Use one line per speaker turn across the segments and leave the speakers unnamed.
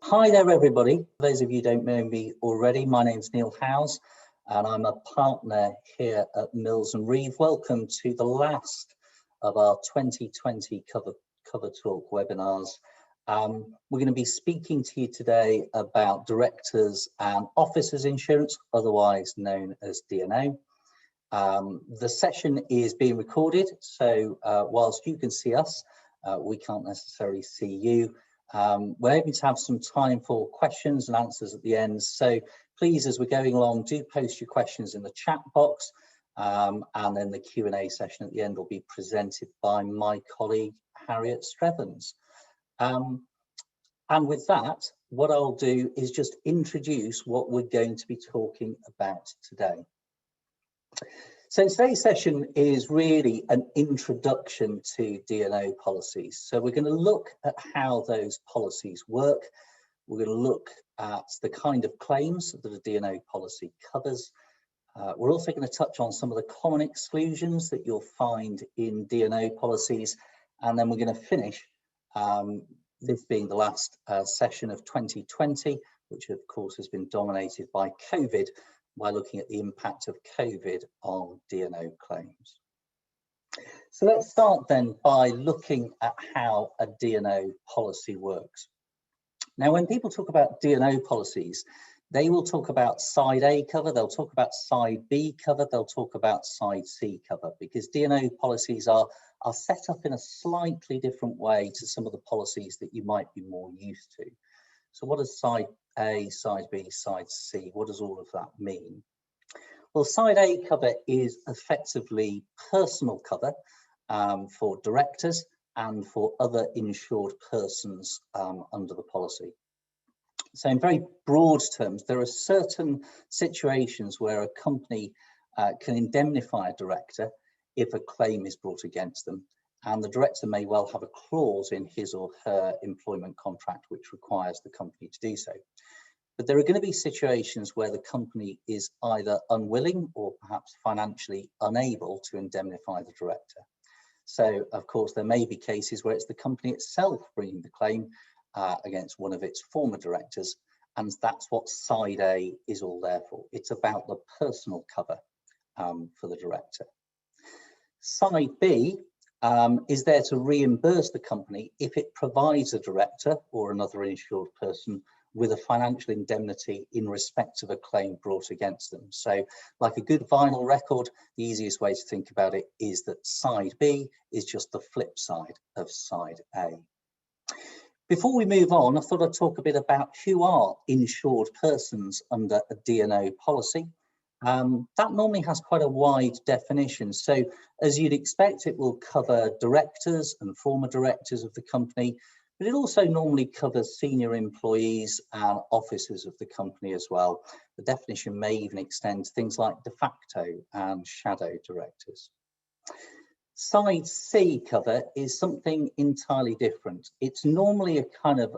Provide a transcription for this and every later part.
Hi there, everybody. For those of you who don't know me already, my name's Neil Howes, and I'm a partner here at Mills and Reeve. Welcome to the last of our 2020 Cover Talk webinars. We're going to be speaking to you today about directors and officers insurance, otherwise known as D&O. The session is being recorded, so whilst you can see us, we can't necessarily see you. We're able to have some time for questions and answers at the end, so please, as we're going along, do post your questions in the chat box, and then the Q&A session at the end will be presented by my colleague Harriet Strevens. And with that, what I'll do is just introduce what we're going to be talking about today. So today's session is really an introduction to D&O policies. So we're going to look at how those policies work. We're going to look at the kind of claims that a D&O policy covers. We're also going to touch on some of the common exclusions that you'll find in D&O policies. And then we're going to finish, this being the last session of 2020, which of course has been dominated by COVID, by looking at the impact of COVID on D&O claims. So let's start then by looking at how a D&O policy works. Now, when people talk about D&O policies, they will talk about side A cover, they'll talk about side B cover, they'll talk about side C cover, because D&O policies are set up in a slightly different way to some of the policies that you might be more used to. So what does side A, side B, side C, what does all of that mean? Well, side A cover is effectively personal cover for directors and for other insured persons under the policy. So in very broad terms, there are certain situations where a company can indemnify a director if a claim is brought against them, and the director may well have a clause in his or her employment contract which requires the company to do so. But there are going to be situations where the company is either unwilling or perhaps financially unable to indemnify the director. So, of course, there may be cases where it's the company itself bringing the claim against one of its former directors, and that's what side A is all there for. It's about the personal cover for the director. Side B is there to reimburse the company if it provides a director or another insured person with a financial indemnity in respect of a claim brought against them. So like a good vinyl record, the easiest way to think about it is that side B is just the flip side of side A. Before we move on, I thought I'd talk a bit about who are insured persons under a D&O policy. That normally has quite a wide definition. So as you'd expect, it will cover directors and former directors of the company, but it also normally covers senior employees and officers of the company as well. The definition may even extend to things like de facto and shadow directors. Side C cover is something entirely different. It's normally a kind of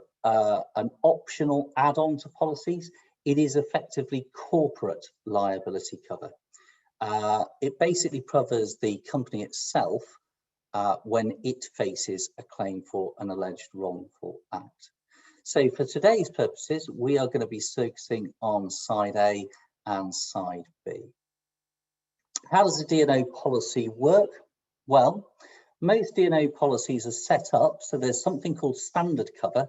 an optional add-on to policies. It is effectively corporate liability cover. It basically covers the company itself when it faces a claim for an alleged wrongful act. So for today's purposes, we are going to be focusing on side A and side B. How does a D&O policy work? Well, most D&O policies are set up so there's something called standard cover,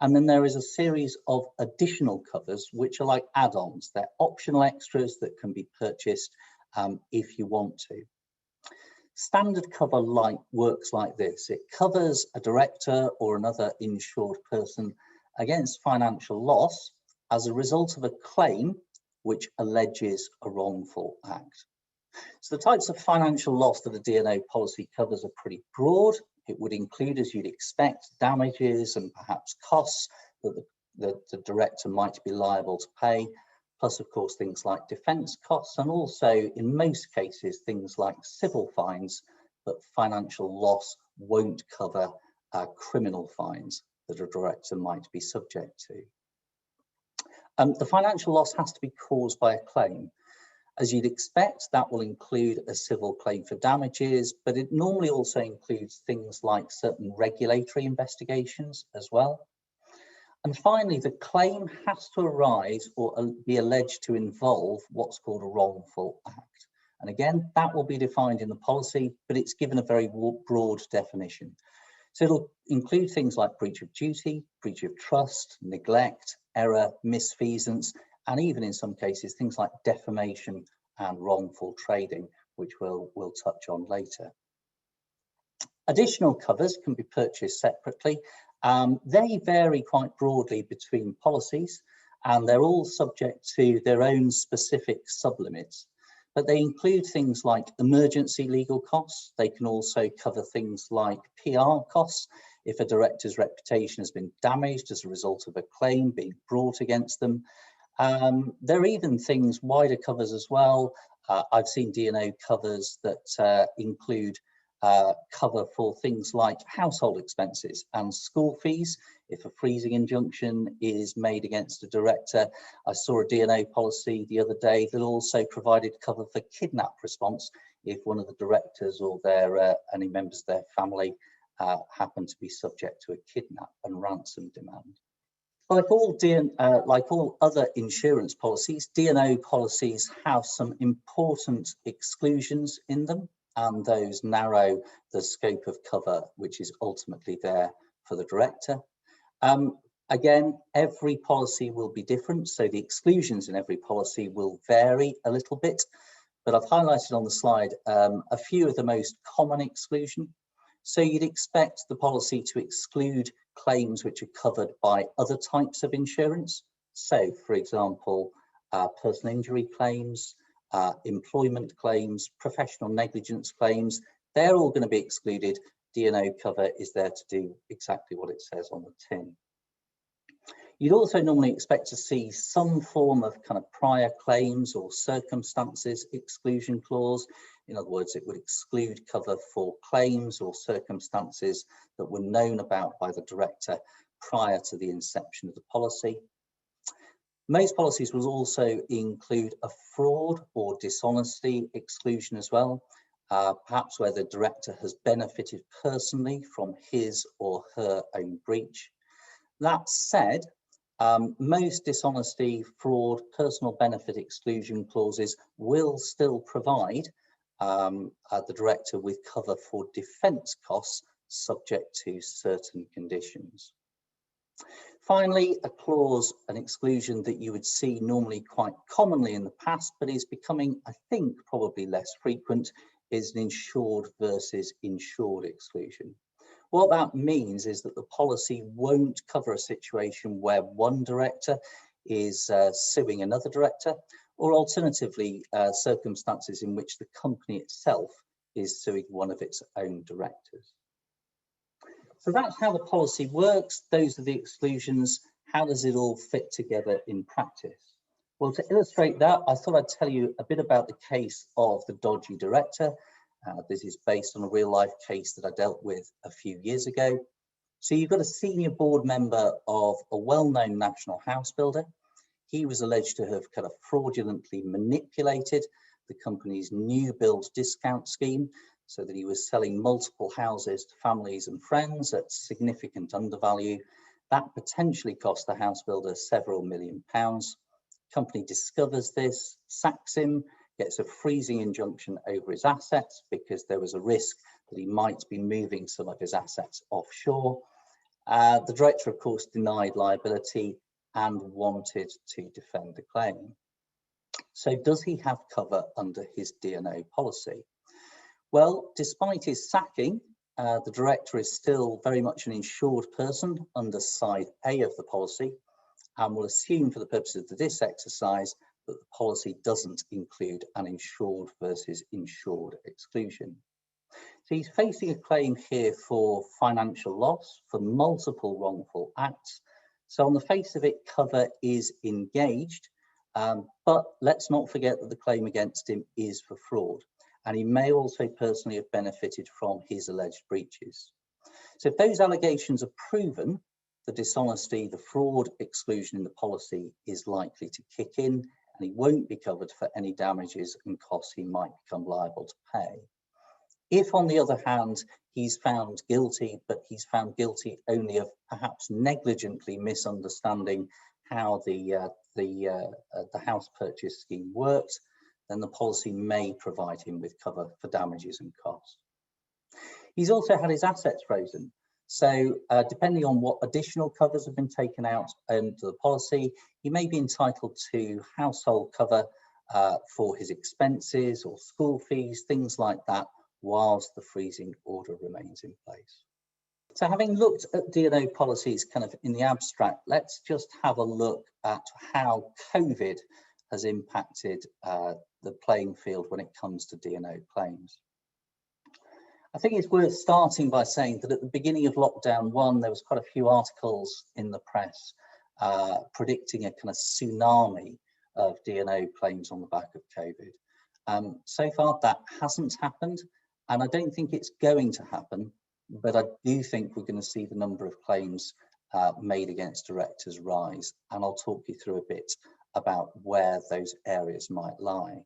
and then there is a series of additional covers which are like add-ons. They're optional extras that can be purchased if you want to. Standard cover works like this. It covers a director or another insured person against financial loss as a result of a claim which alleges a wrongful act. So the types of financial loss that a D&O policy covers are pretty broad. It would include, as you'd expect, damages and perhaps costs that the director might be liable to pay, plus of course things like defence costs, and also in most cases things like civil fines, but financial loss won't cover criminal fines that a director might be subject to. The financial loss has to be caused by a claim. As you'd expect, that will include a civil claim for damages, but it normally also includes things like certain regulatory investigations as well. And finally, the claim has to arise or be alleged to involve what's called a wrongful act. And again, that will be defined in the policy, but it's given a very broad definition. So it'll include things like breach of duty, breach of trust, neglect, error, misfeasance, and even in some cases, things like defamation and wrongful trading, which we'll touch on later. Additional covers can be purchased separately. They vary quite broadly between policies, and they're all subject to their own specific sublimits. But they include things like emergency legal costs. They can also cover things like PR costs if a director's reputation has been damaged as a result of a claim being brought against them. There are even things, wider covers as well. I've seen D&O covers that include cover for things like household expenses and school fees if a freezing injunction is made against a director. I saw a D&O policy the other day that also provided cover for kidnap response if one of the directors or their any members of their family happen to be subject to a kidnap and ransom demand. Like all other insurance policies, D&O policies have some important exclusions in them, and those narrow the scope of cover which is ultimately there for the director. Again, every policy will be different, so the exclusions in every policy will vary a little bit, but I've highlighted on the slide a few of the most common exclusions. So you'd expect the policy to exclude claims which are covered by other types of insurance. So, for example, personal injury claims, employment claims, professional negligence claims, they're all going to be excluded. D&O cover is there to do exactly what it says on the tin. You'd also normally expect to see some form of kind of prior claims or circumstances exclusion clause. In other words, it would exclude cover for claims or circumstances that were known about by the director prior to the inception of the policy. Most policies will also include a fraud or dishonesty exclusion as well, perhaps where the director has benefited personally from his or her own breach. That said, most dishonesty, fraud, personal benefit exclusion clauses will still provide the director with cover for defence costs subject to certain conditions. Finally, a clause, an exclusion that you would see normally quite commonly in the past, but is becoming, I think, probably less frequent, is an insured versus insured exclusion. What that means is that the policy won't cover a situation where one director is suing another director, or alternatively, circumstances in which the company itself is suing one of its own directors. So that's how the policy works. Those are the exclusions. How does it all fit together in practice? Well, to illustrate that, I thought I'd tell you a bit about the case of the dodgy director. This is based on a real life case that I dealt with a few years ago. So you've got a senior board member of a well-known national house builder. He was alleged to have kind of fraudulently manipulated the company's new build discount scheme so that he was selling multiple houses to families and friends at significant undervalue. That potentially cost the house builder several £1 million. Company discovers this, sacks him, gets a freezing injunction over his assets because there was a risk that he might be moving some of his assets offshore. The director, of course, denied liability and wanted to defend the claim. So does he have cover under his D&O policy? Well, despite his sacking, the director is still very much an insured person under side A of the policy, and will assume for the purposes of this exercise that the policy doesn't include an insured versus insured exclusion. So he's facing a claim here for financial loss for multiple wrongful acts. So on the face of it, cover is engaged, but let's not forget that the claim against him is for fraud, and he may also personally have benefited from his alleged breaches. So if those allegations are proven, the dishonesty, the fraud exclusion in the policy is likely to kick in, and he won't be covered for any damages and costs he might become liable to pay. If, on the other hand, he's found guilty, but he's found guilty only of perhaps negligently misunderstanding how the house purchase scheme works, then the policy may provide him with cover for damages and costs. He's also had his assets frozen. So depending on what additional covers have been taken out under the policy, he may be entitled to household cover for his expenses or school fees, things like that, whilst the freezing order remains in place. So having looked at D&O policies kind of in the abstract, let's just have a look at how COVID has impacted the playing field when it comes to D&O claims. I think it's worth starting by saying that at the beginning of lockdown 1, there was quite a few articles in the press predicting a kind of tsunami of D&O claims on the back of COVID. So far, that hasn't happened, and I don't think it's going to happen, but I do think we're going to see the number of claims made against directors rise, and I'll talk you through a bit about where those areas might lie.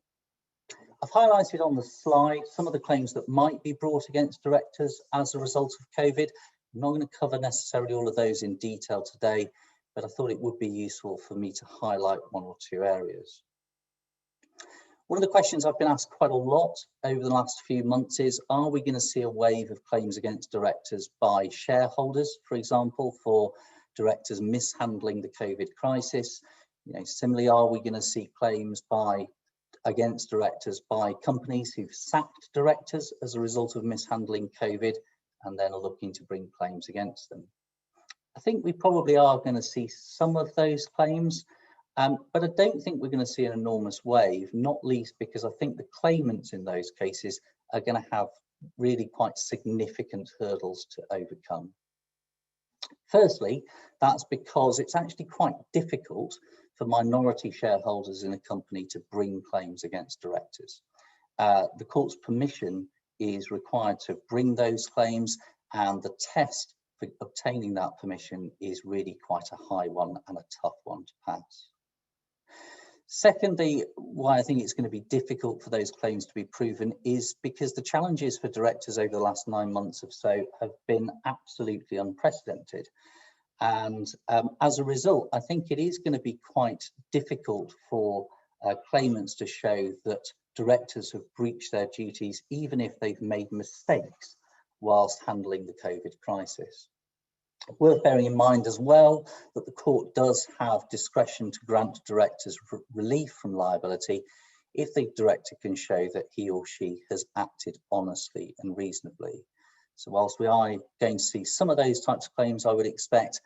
I've highlighted on the slide some of the claims that might be brought against directors as a result of COVID. I'm not going to cover necessarily all of those in detail today, but I thought it would be useful for me to highlight one or two areas. One of the questions I've been asked quite a lot over the last few months is, are we going to see a wave of claims against directors by shareholders, for example, for directors mishandling the COVID crisis? Similarly, are we going to see claims against directors by companies who've sacked directors as a result of mishandling COVID and then are looking to bring claims against them? I think we probably are going to see some of those claims, but I don't think we're going to see an enormous wave, not least because I think the claimants in those cases are going to have really quite significant hurdles to overcome. Firstly, that's because it's actually quite difficult for minority shareholders in a company to bring claims against directors. The court's permission is required to bring those claims, and the test for obtaining that permission is really quite a high one and a tough one to pass. Secondly, why I think it's going to be difficult for those claims to be proven is because the challenges for directors over the last 9 months or so have been absolutely unprecedented. And as a result, I think it is going to be quite difficult for claimants to show that directors have breached their duties, even if they've made mistakes whilst handling the COVID crisis. Worth bearing in mind as well that the court does have discretion to grant directors relief from liability if the director can show that he or she has acted honestly and reasonably. So whilst we are going to see some of those types of claims, I would expect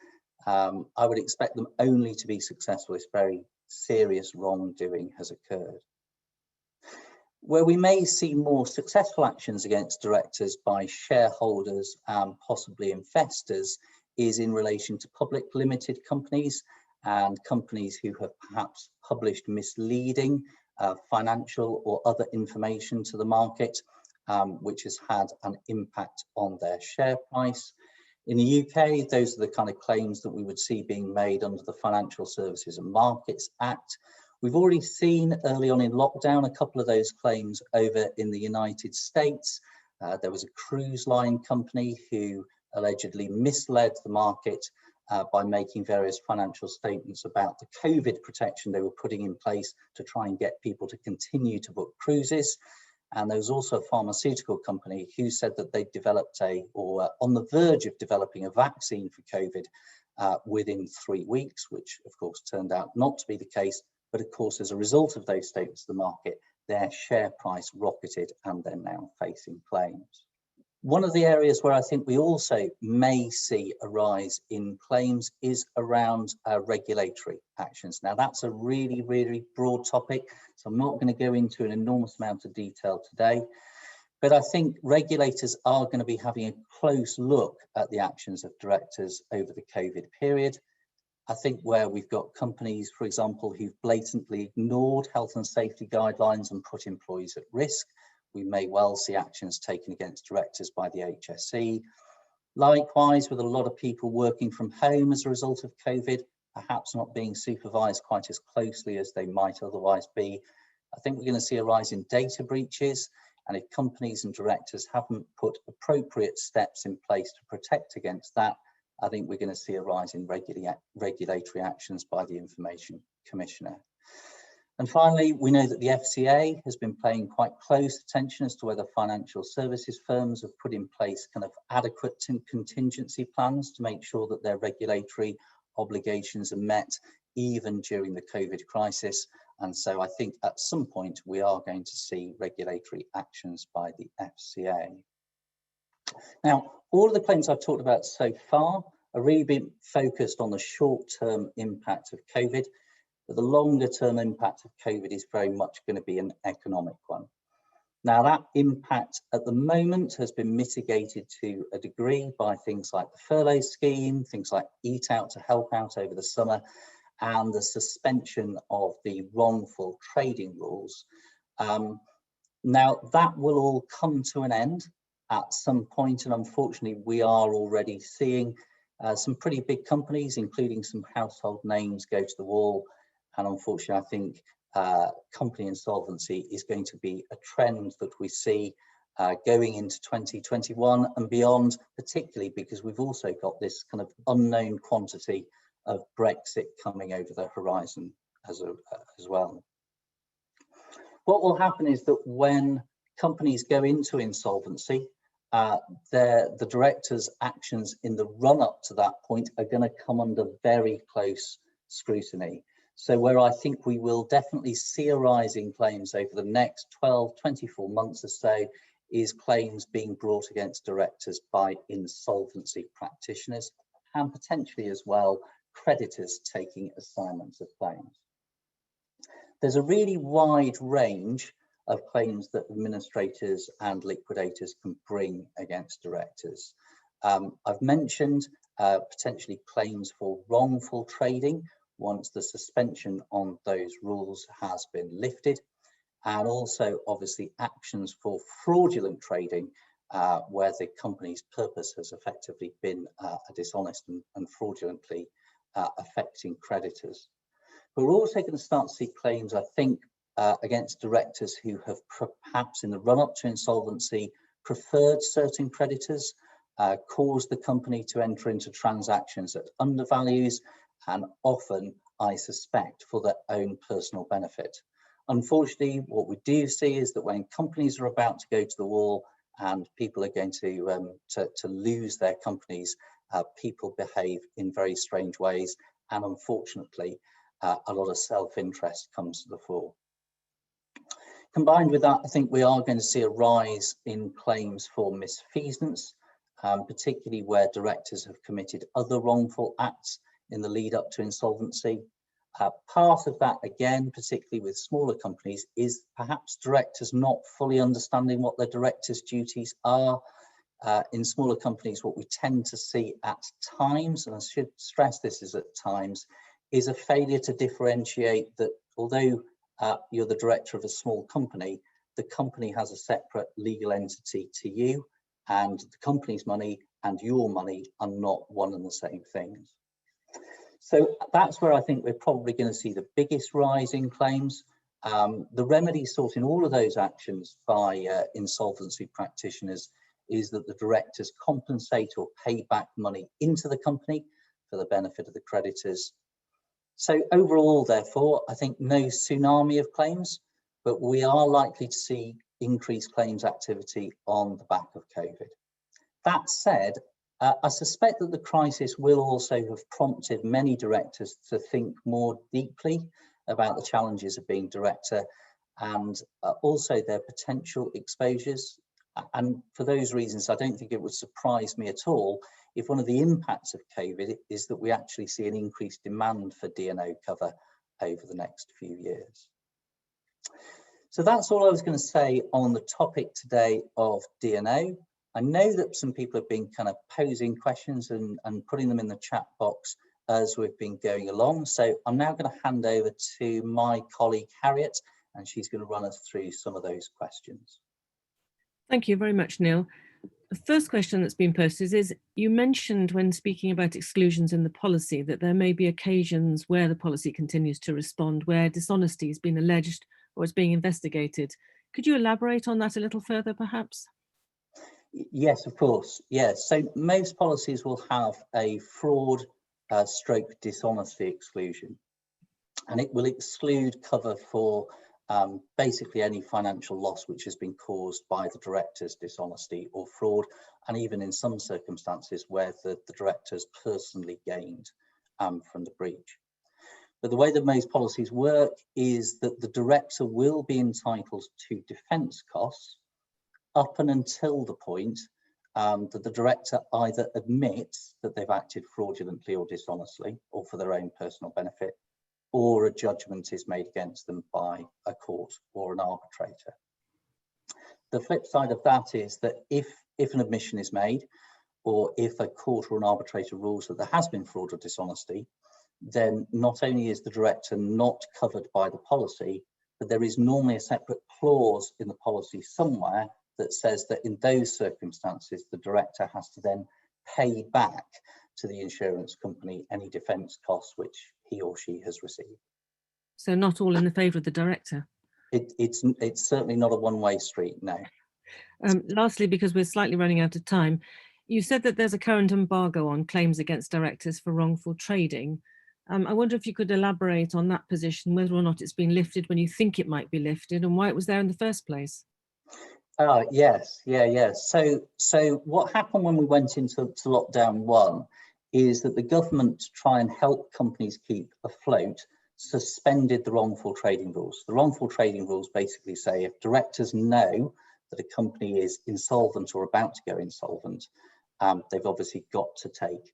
them only to be successful if very serious wrongdoing has occurred. Where we may see more successful actions against directors by shareholders and possibly investors is in relation to public limited companies and companies who have perhaps published misleading financial or other information to the market, which has had an impact on their share price. In the UK, those are the kind of claims that we would see being made under the Financial Services and Markets Act. We've already seen early on in lockdown a couple of those claims over in the United States. There was a cruise line company who allegedly misled the market by making various financial statements about the COVID protection they were putting in place to try and get people to continue to book cruises. And there was also a pharmaceutical company who said that they developed or on the verge of developing a vaccine for COVID within 3 weeks, which of course turned out not to be the case. But of course, as a result of those statements to the market, their share price rocketed and they're now facing claims. One of the areas where I think we also may see a rise in claims is around regulatory actions. Now, that's a really, really broad topic, so I'm not going to go into an enormous amount of detail today. But I think regulators are going to be having a close look at the actions of directors over the COVID period. I think where we've got companies, for example, who've blatantly ignored health and safety guidelines and put employees at risk, we may well see actions taken against directors by the HSE. Likewise, with a lot of people working from home as a result of COVID, perhaps not being supervised quite as closely as they might otherwise be, I think we're going to see a rise in data breaches. And if companies and directors haven't put appropriate steps in place to protect against that, I think we're going to see a rise in regulatory actions by the Information Commissioner. And finally, we know that the FCA has been paying quite close attention as to whether financial services firms have put in place kind of adequate contingency plans to make sure that their regulatory obligations are met even during the COVID crisis. And so I think at some point we are going to see regulatory actions by the FCA. Now, all of the claims I've talked about so far are really been focused on the short-term impact of COVID. But the longer term impact of COVID is very much going to be an economic one. Now, that impact at the moment has been mitigated to a degree by things like the furlough scheme, things like Eat Out to help out over the summer, and the suspension of the wrongful trading rules. Now, that will all come to an end at some point, and unfortunately, we are already seeing some pretty big companies, including some household names, go to the wall. And unfortunately, I think company insolvency is going to be a trend that we see going into 2021 and beyond, particularly because we've also got this kind of unknown quantity of Brexit coming over the horizon as well. What will happen is that when companies go into insolvency, the directors' actions in the run-up to that point are going to come under very close scrutiny. So where I think we will definitely see a rise in claims over the next 12, 24 months or so is claims being brought against directors by insolvency practitioners and potentially as well creditors taking assignments of claims. There's a really wide range of claims that administrators and liquidators can bring against directors. I've mentioned potentially claims for wrongful trading once the suspension on those rules has been lifted, and also obviously actions for fraudulent trading where the company's purpose has effectively been dishonest and fraudulently affecting creditors. But we're also going to start to see claims, I think, against directors who have perhaps in the run-up to insolvency preferred certain creditors, caused the company to enter into transactions at undervalues, and often, I suspect, for their own personal benefit. Unfortunately, what we do see is that when companies are about to go to the wall and people are going to lose their companies, people behave in very strange ways, and unfortunately, a lot of self-interest comes to the fore. Combined with that, I think we are going to see a rise in claims for misfeasance, particularly where directors have committed other wrongful acts in the lead up to insolvency. Part of that, again, particularly with smaller companies, is perhaps directors not fully understanding what their directors' duties are. In smaller companies, what we tend to see at times, and I should stress this is at times, is a failure to differentiate that although you're the director of a small company, the company has a separate legal entity to you, and the company's money and your money are not one and the same things. So that's where I think we're probably going to see the biggest rise in claims. The remedy sought in all of those actions by insolvency practitioners is that the directors compensate or pay back money into the company for the benefit of the creditors. So overall, therefore, I think no tsunami of claims, but we are likely to see increased claims activity on the back of COVID. That said, I suspect that the crisis will also have prompted many directors to think more deeply about the challenges of being director and also their potential exposures. And for those reasons, I don't think it would surprise me at all if one of the impacts of COVID is that we actually see an increased demand for D&O cover over the next few years. So that's all I was going to say on the topic today of D&O. I know that some people have been kind of posing questions and putting them in the chat box as we've been going along. So I'm now going to hand over to my colleague Harriet, and she's going to run us through some of those questions.
Thank you very much, Neil. The first question that's been posted is, you mentioned when speaking about exclusions in the policy that there may be occasions where the policy continues to respond where dishonesty has been alleged or is being investigated. Could you elaborate on that a little further, perhaps?
Yes, of course. Yes. So most policies will have a fraud stroke dishonesty exclusion, and it will exclude cover for basically any financial loss which has been caused by the director's dishonesty or fraud, and even in some circumstances where the director's personally gained from the breach. But the way that most policies work is that the director will be entitled to defence costs up and until the point that the director either admits that they've acted fraudulently or dishonestly or for their own personal benefit, or a judgment is made against them by a court or an arbitrator. The flip side of that is that if an admission is made, or if a court or an arbitrator rules that there has been fraud or dishonesty, then not only is the director not covered by the policy, but there is normally a separate clause in the policy somewhere that says that in those circumstances, the director has to then pay back to the insurance company any defence costs which he or she has received.
So not all in the favour of the director.
It's certainly not a one-way street, no.
Lastly, because we're slightly running out of time, you said that there's a current embargo on claims against directors for wrongful trading. I wonder if you could elaborate on that position, whether or not it's been lifted when you think it might be lifted, and why it was there in the first place.
Yes. So what happened when we went into lockdown 1 is that the government, to try and help companies keep afloat, suspended the wrongful trading rules. The wrongful trading rules basically say if directors know that a company is insolvent or about to go insolvent, they've obviously got to take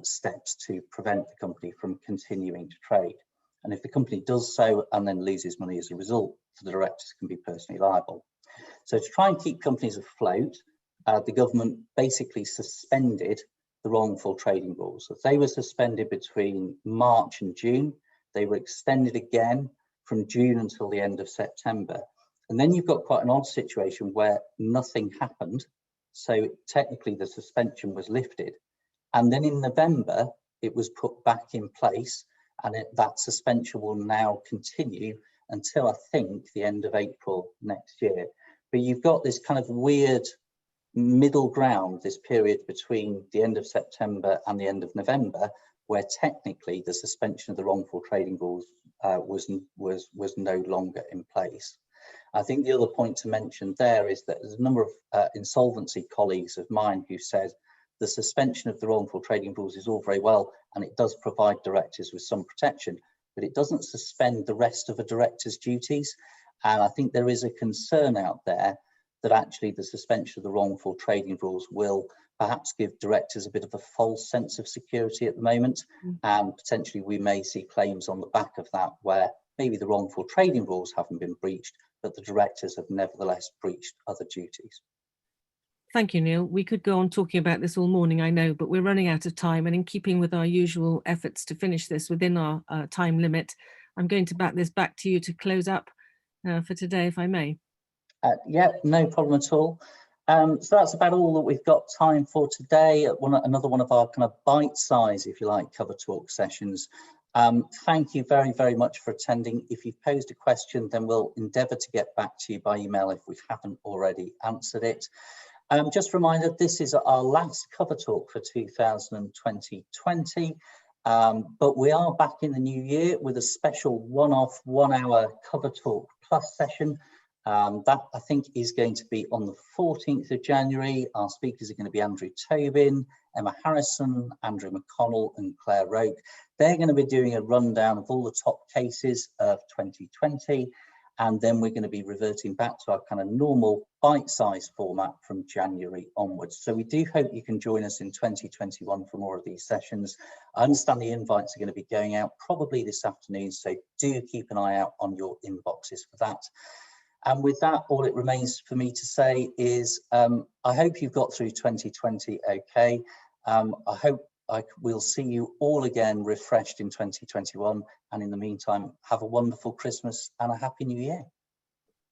steps to prevent the company from continuing to trade. And if the company does so and then loses money as a result, the directors can be personally liable. So to try and keep companies afloat, the government basically suspended the wrongful trading rules. So they were suspended between March and June. They were extended again from June until the end of September. And then you've got quite an odd situation where nothing happened. So technically the suspension was lifted. And then in November, it was put back in place, and that suspension will now continue until I think the end of April next year. But you've got this kind of weird middle ground, this period between the end of September and the end of November, where technically the suspension of the wrongful trading rules was no longer in place. I think the other point to mention there is that there's a number of insolvency colleagues of mine who said the suspension of the wrongful trading rules is all very well, and it does provide directors with some protection, but it doesn't suspend the rest of a director's duties. And I think there is a concern out there that actually the suspension of the wrongful trading rules will perhaps give directors a bit of a false sense of security at the moment. And potentially we may see claims on the back of that where maybe the wrongful trading rules haven't been breached, but the directors have nevertheless breached other duties.
Thank you, Neil. We could go on talking about this all morning, I know, but we're running out of time. And in keeping with our usual efforts to finish this within our time limit, I'm going to bat this back to you to close up for today, if I may.
Yeah, no problem at all. So that's about all that we've got time for today. Another one of our kind of bite-size, if you like, cover talk sessions. Thank you very, very much for attending. If you've posed a question, then we'll endeavour to get back to you by email if we haven't already answered it. Just a reminder, this is our last cover talk for 2020, but we are back in the new year with a special one-off 1 hour cover talk plus session. That I think is going to be on the 14th of January. Our speakers are going to be Andrew Tobin, Emma Harrison, Andrew McConnell and Claire Roke. They're going to be doing a rundown of all the top cases of 2020. And then we're going to be reverting back to our kind of normal bite-sized format from January onwards. So we do hope you can join us in 2021 for more of these sessions. I understand the invites are going to be going out probably this afternoon, so do keep an eye out on your inboxes for that. And with that, all it remains for me to say is I hope you've got through 2020 okay. I hope we'll see you all again refreshed in 2021. And in the meantime, have a wonderful Christmas and a happy new year.